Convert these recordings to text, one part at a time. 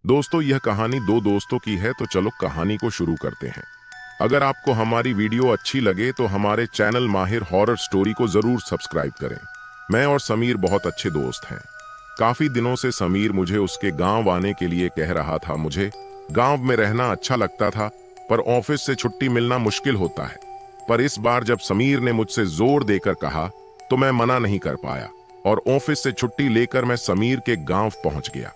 दोस्तों, यह कहानी दो दोस्तों की है, तो चलो कहानी को शुरू करते हैं। अगर आपको हमारी वीडियो अच्छी लगे तो हमारे चैनल माहिर हॉरर स्टोरी को जरूर सब्सक्राइब करें। मैं और समीर बहुत अच्छे दोस्त हैं। काफी दिनों से समीर मुझे उसके गांव आने के लिए कह रहा था। मुझे गांव में रहना अच्छा लगता था, पर ऑफिस से छुट्टी मिलना मुश्किल होता है। पर इस बार जब समीर ने मुझसे जोर देकर कहा तो मैं मना नहीं कर पाया और ऑफिस से छुट्टी लेकर मैं समीर के गांव पहुंच गया।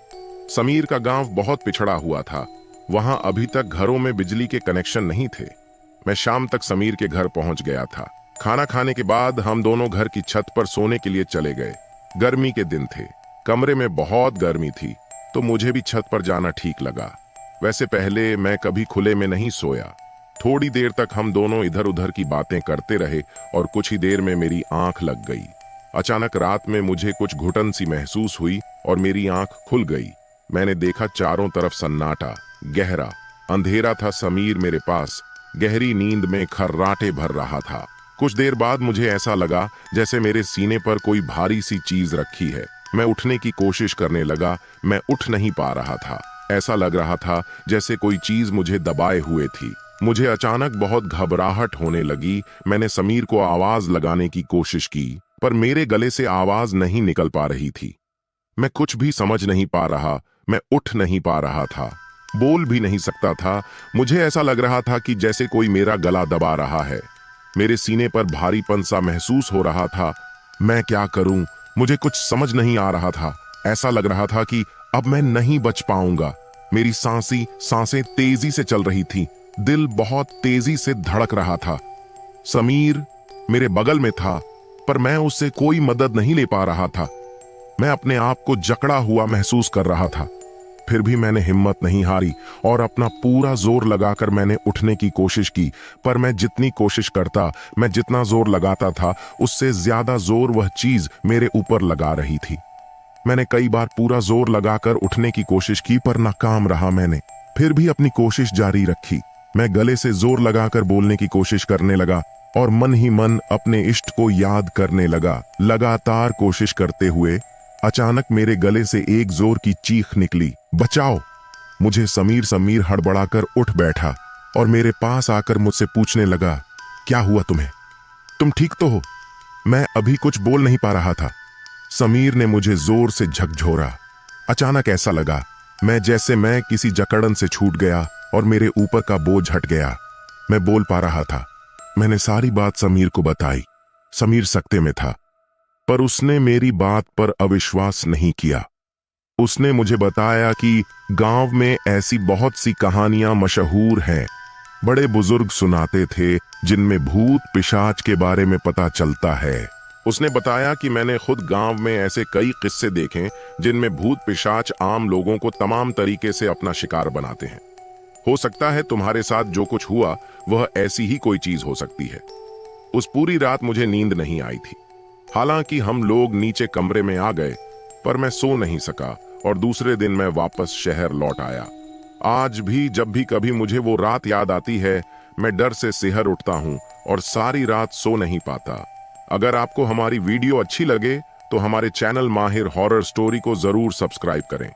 समीर का गांव बहुत पिछड़ा हुआ था। वहां अभी तक घरों में बिजली के कनेक्शन नहीं थे। मैं शाम तक समीर के घर पहुंच गया था। खाना खाने के बाद हम दोनों घर की छत पर सोने के लिए चले गए। गर्मी के दिन थे, कमरे में बहुत गर्मी थी, तो मुझे भी छत पर जाना ठीक लगा। वैसे पहले मैं कभी खुले में नहीं सोया। थोड़ी देर तक हम दोनों इधर उधर की बातें करते रहे और कुछ ही देर में मेरी आंख लग गई। अचानक रात में मुझे कुछ घुटन सी महसूस हुई और मेरी आंख खुल गई। मैंने देखा चारों तरफ सन्नाटा, गहरा अंधेरा था। समीर मेरे पास गहरी नींद में खर्राटे भर रहा था। कुछ देर बाद मुझे ऐसा लगा जैसे मेरे सीने पर कोई भारी सी चीज रखी है। मैं उठने की कोशिश करने लगा। मैं उठ नहीं पा रहा था। ऐसा लग रहा था जैसे कोई चीज मुझे दबाए हुए थी। मुझे अचानक बहुत घबराहट होने लगी। मैंने समीर को आवाज लगाने की कोशिश की, पर मेरे गले से आवाज नहीं निकल पा रही थी। मैं कुछ भी समझ नहीं पा रहा। मैं उठ नहीं पा रहा था, बोल भी नहीं सकता था। मुझे ऐसा लग रहा था कि जैसे कोई मेरा गला दबा रहा है। मेरे सीने पर भारीपन सा महसूस हो रहा था। मैं क्या करूं? मुझे कुछ समझ नहीं आ रहा था। ऐसा लग रहा था कि अब मैं नहीं बच पाऊंगा। मेरी सांसें तेजी से चल रही थी। दिल बहुत तेजी से धड़क रहा था। समीर मेरे बगल में था, पर मैं उससे कोई मदद नहीं ले पा रहा था। मैं अपने आप को जकड़ा हुआ महसूस कर रहा था। फिर भी मैंने हिम्मत नहीं हारी और अपना पूरा जोर लगाकर मैंने उठने की कोशिश की। पर मैं जितनी कोशिश करता, मैं जितना जोर लगाता था, उससे ज्यादा जोर वह चीज मेरे ऊपर लगा रही थी। मैंने कई बार पूरा जोर लगाकर उठने की कोशिश की, पर नाकाम रहा। मैंने फिर भी अपनी कोशिश जारी रखी। मैं गले से जोर लगाकर बोलने की कोशिश करने लगा और मन ही मन अपने इष्ट को याद करने लगा। लगातार कोशिश करते हुए अचानक मेरे गले से एक जोर की चीख निकली, बचाओ! मुझे समीर समीर हड़बड़ाकर उठ बैठा और मेरे पास आकर मुझसे पूछने लगा, क्या हुआ तुम्हें? तुम ठीक तो हो? मैं अभी कुछ बोल नहीं पा रहा था। समीर ने मुझे जोर से झकझोरा। अचानक ऐसा लगा जैसे मैं किसी जकड़न से छूट गया और मेरे ऊपर का बोझ हट गया। मैं बोल पा रहा था। मैंने सारी बात समीर को बताई। समीर सकते में था, पर उसने मेरी बात पर अविश्वास नहीं किया। उसने मुझे बताया कि गांव में ऐसी बहुत सी कहानियां मशहूर हैं। बड़े बुजुर्ग सुनाते थे, जिनमें भूत पिशाच के बारे में पता चलता है। उसने बताया कि मैंने खुद गांव में ऐसे कई किस्से देखे जिनमें भूत पिशाच आम लोगों को तमाम तरीके से अपना शिकार बनाते हैं। हो सकता है तुम्हारे साथ जो कुछ हुआ वह ऐसी ही कोई चीज हो सकती है। उस पूरी रात मुझे नींद नहीं आई थी। हालांकि हम लोग नीचे कमरे में आ गए, पर मैं सो नहीं सका और दूसरे दिन मैं वापस शहर लौट आया। आज भी जब भी कभी मुझे वो रात याद आती है, मैं डर से सिहर उठता हूँ और सारी रात सो नहीं पाता। अगर आपको हमारी वीडियो अच्छी लगे तो हमारे चैनल माहिर हॉरर स्टोरी को जरूर सब्सक्राइब करें।